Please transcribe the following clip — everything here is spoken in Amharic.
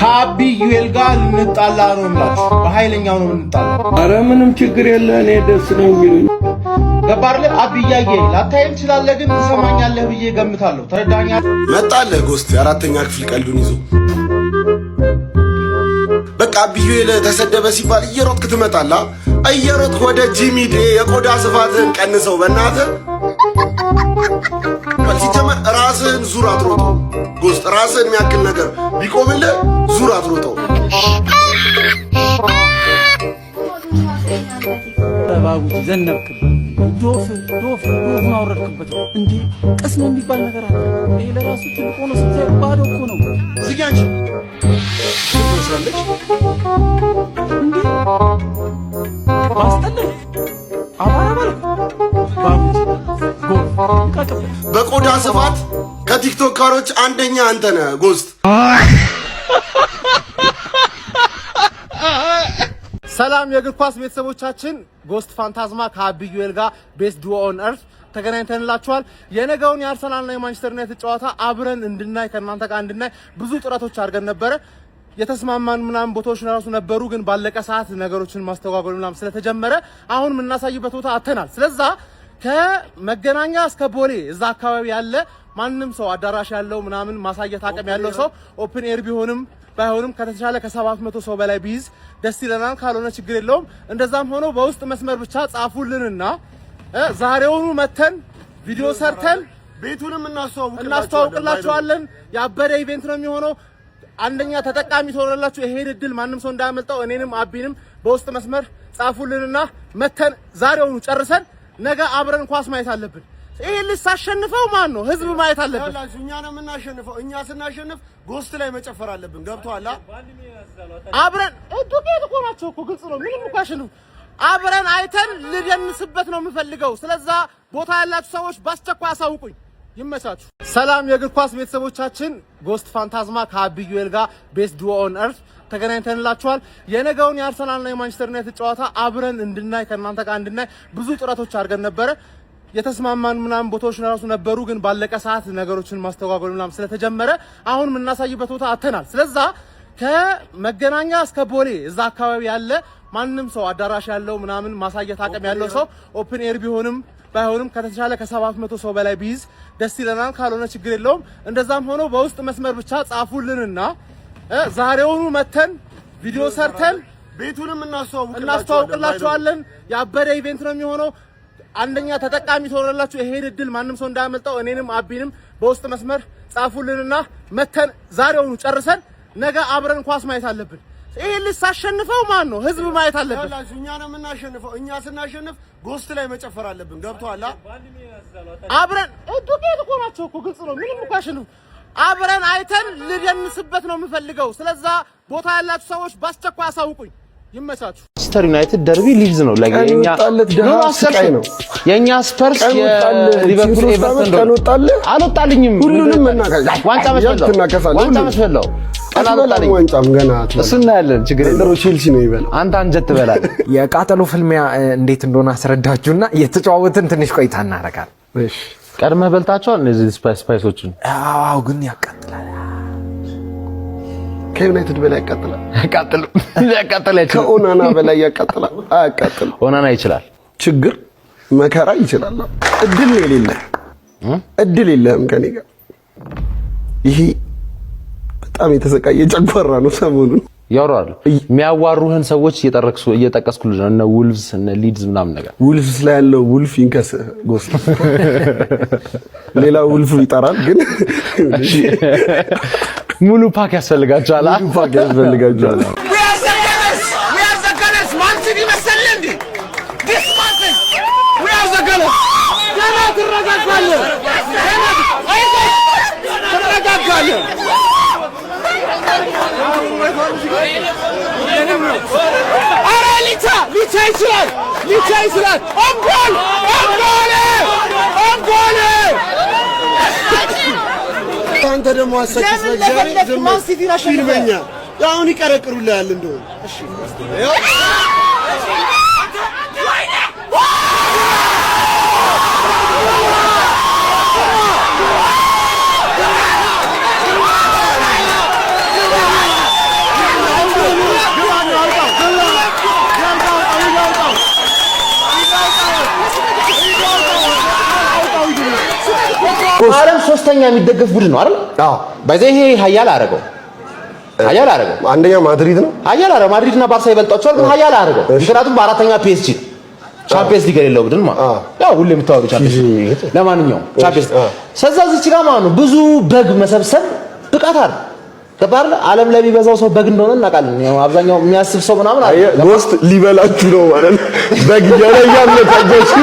ከአቢ ዩኤል ጋር ልንጣላ ነው ማለት በኃይለኛው ነው ልንጣላ። አረ ምንም ችግር የለ እኔ ደስ ነው የሚሉኝ። ገባርለ አቢ ያየ ላታየም ይችላል ግን ትሰማኛለህ ብዬ ገምታለሁ። ተረዳኛ መጣለህ ጎስት የአራተኛ ክፍል ቀልዱን ይዞ በቃ አቢ ዩኤል ተሰደበ ሲባል እየሮጥክ ትመጣላ። እየሮጥክ ወደ ጂሚዴ የቆዳ ስፋትን ቀንሰው በእናትህ ሲጀመር ራስህን ዙር አትሮጠው። ጎስት ራስህን የሚያክል ነገር ቢቆምልህ ዙር አትሮጠው። ባቡ ዘነብክበት ዶፍ ማውረድክበት እንዴ ቅስም የሚባል ነገር አለ። ይሄ ለራሱ ትልቅ ሆኖ ስታይ ባዶ እኮ ነው። ዝጋንቺ ትመስላለች እንዴ ባስጠልል አባራባል ባቡ በቆዳ ስፋት ከቲክቶከሮች አንደኛ አንተ ነህ ጎስት። ሰላም የእግር ኳስ ቤተሰቦቻችን፣ ጎስት ፋንታዝማ ከአቢ ዩኤል ጋር ቤስት ዱኦ ኦን እርዝ ተገናኝተንላችኋል። የነገውን የአርሰናልና የማንቸስተር ዩናይትድ ጨዋታ አብረን እንድናይ ከእናንተ ጋር እንድናይ ብዙ ጥረቶች አድርገን ነበረ። የተስማማን ምናምን ቦታዎች ራሱ ነበሩ፣ ግን ባለቀ ሰዓት ነገሮችን ማስተጓጎል ምናምን ስለተጀመረ አሁን የምናሳይበት ቦታ አተናል። ስለዛ ከመገናኛ እስከ ቦሌ እዛ አካባቢ ያለ ማንንም ሰው አዳራሽ ያለው ምናምን ማሳየት አቅም ያለው ሰው ኦፕን ኤር ቢሆንም ባይሆንም ከተቻለ ከ700 ሰው በላይ ቢይዝ ደስ ይለናል። ካልሆነ ችግር የለውም። እንደዛም ሆኖ በውስጥ መስመር ብቻ ጻፉልንና ዛሬውኑ መተን ቪዲዮ ሰርተን ቤቱንም እናስተዋውቅላችኋለን። ያበደ ኢቨንት ነው የሚሆነው። አንደኛ ተጠቃሚ ትሆናላችሁ። ይሄን እድል ማንም ሰው እንዳያመልጠው። እኔንም አቢንም በውስጥ መስመር ጻፉልንና መተን ዛሬውኑ ጨርሰን ነገ አብረን ኳስ ማየት አለብን። ይሄ ልሳሸንፈው ማን ነው? ህዝብ ማየት አለብን። እኛ ነው የምናሸንፈው። እኛ ስናሸንፍ ጎስት ላይ መጨፈር አለብን። ገብቷል? አብረን ዱቄት እኮ ናቸው እኮ ግልጽ ነው። ምንም እኮ አሸንፉ። አብረን አይተን ልደንስበት ነው የምፈልገው። ስለዛ ቦታ ያላችሁ ሰዎች በአስቸኳይ አሳውቁኝ። ይመቻችሁ። ሰላም የእግር ኳስ ቤተሰቦቻችን፣ ጎስት ፋንታዝማ ከአቢ ዩኤል ጋር ቤስት ዱኦ ኦን እርዝ ተገናኝተንላችኋል። የነገውን የአርሰናልና የማንቸስተር ዩናይትድ ጨዋታ አብረን እንድናይ ከእናንተ ጋር እንድናይ ብዙ ጥረቶች አድርገን ነበረ። የተስማማን ምናምን ቦታዎች ራሱ ነበሩ፣ ግን ባለቀ ሰዓት ነገሮችን ማስተጓጎል ምናምን ስለተጀመረ አሁን የምናሳይበት ቦታ አተናል። ስለዛ ከመገናኛ እስከ ቦሌ እዛ አካባቢ ያለ ማንንም ሰው አዳራሽ ያለው ምናምን ማሳየት አቅም ያለው ሰው ኦፕን ኤር ቢሆንም ባይሆንም ከተቻለ ከ700 ሰው በላይ ቢይዝ ደስ ይለናል። ካልሆነ ችግር የለውም። እንደዛም ሆኖ በውስጥ መስመር ብቻ ጻፉልንና ዛሬውኑ መተን ቪዲዮ ሰርተን ቤቱንም እናስተዋውቅላችኋለን። ያበደ ኢቨንት ነው የሚሆነው። አንደኛ ተጠቃሚ ትሆናላችሁ። ይሄን እድል ማንም ሰው እንዳያመልጠው። እኔንም አቢንም በውስጥ መስመር ጻፉልንና መተን ዛሬውኑ ጨርሰን ነገ አብረን ኳስ ማየት አለብን። ይሄ ልሳሸንፈው ማን ነው? ህዝብ ማየት አለብን። እኛ ነው የምናሸንፈው። እኛ ስናሸንፍ ጎስት ላይ መጨፈር አለብን። ገብቷል? አብረን ዱቄት እኮ ናቸው እኮ ግልጽ ነው። ምንም እኮ አሸንፉ። አብረን አይተን ልደንስበት ነው የምፈልገው። ስለዛ ቦታ ያላችሁ ሰዎች በአስቸኳይ አሳውቁኝ። ይመቻችሁ። ማንቸስተር ዩናይትድ ደርቢ ሊድዝ ነው ለኛ ነው የኛ ስፐርስ የሊቨርፑል ኤቨርተን አልወጣልኝም። ሁሉንም ዋንጫ መስፈለው አላልጣልኝ ዋንጫም ገና እሱና ያለን ችግር የለም። ቼልሲ ነው ይበል። አንተ አንጀት ትበላለህ። የቃጠሎ ፍልሚያ እንዴት እንደሆነ አስረዳችሁና የተጫወትን ትንሽ ቆይታ እናደርጋለን። እሺ ቀድመህ በልታቸዋል እነዚህ ስፓይሶችን? አዎ ግን ያቃጥላል። ከዩናይትድ በላይ ያቃጥላል። ያቃጥላል። ከኦናና በላይ ያቃጥላል። አያቃጥልም። ኦናና ይችላል። ችግር መከራ ይችላል። እድል የሌለህ እድል የለህም ከኔ ጋር። ይሄ በጣም የተሰቃየ ጨጓራ ነው። ሰሞኑን ያወራሉ የሚያዋሩህን ሰዎች እየጠቀስኩልህ ነው። እነ ውልቭስ እነ ሊድስ ምናምን ነገር። ውልቭስ ላይ ያለው ውልፍ ይንከስህ ጎስት ሌላ ውልፍ ይጠራል። ግን ሙሉ ፓክ ያስፈልጋቸዋል። ሙሉ ፓክ ያስፈልጋቸዋል። ሊቻ ይችላል። አንተ ደግሞ አሰክስ በእግዚአብሔር ፊልመኛ አሁን ይቀረቅሩልሃል እንደው እሺ ዓለም ሶስተኛ የሚደገፍ ቡድን ነው አይደል? አዎ በዚህ ይሄ ኃያል አደረገው አንደኛ ማድሪድ ነው። ኃያል አደረገው ማድሪድ እና ባርሳ ይበልጣቸዋል፣ ግን ኃያል አደረገው። ምክንያቱም በአራተኛ ፒኤስጂ ቻምፒየንስ ሊግ የሌለው ቡድን ማለት ያው ሁሌ የምታወሩ ቻምፒየንስ ለማንኛውም ቻምፒየንስ ስለዛ እዚህ ጋር ማለት ነው ብዙ በግ መሰብሰብ ብቃት አለ። ከባር ዓለም ላይ ቢበዛው ሰው በግ እንደሆነ እናውቃለን። ያው አብዛኛው የሚያስብ ሰው ምናምን አለ ጎስት ሊበላችሁ ነው ማለት በግ ያለ ያመጣችሁ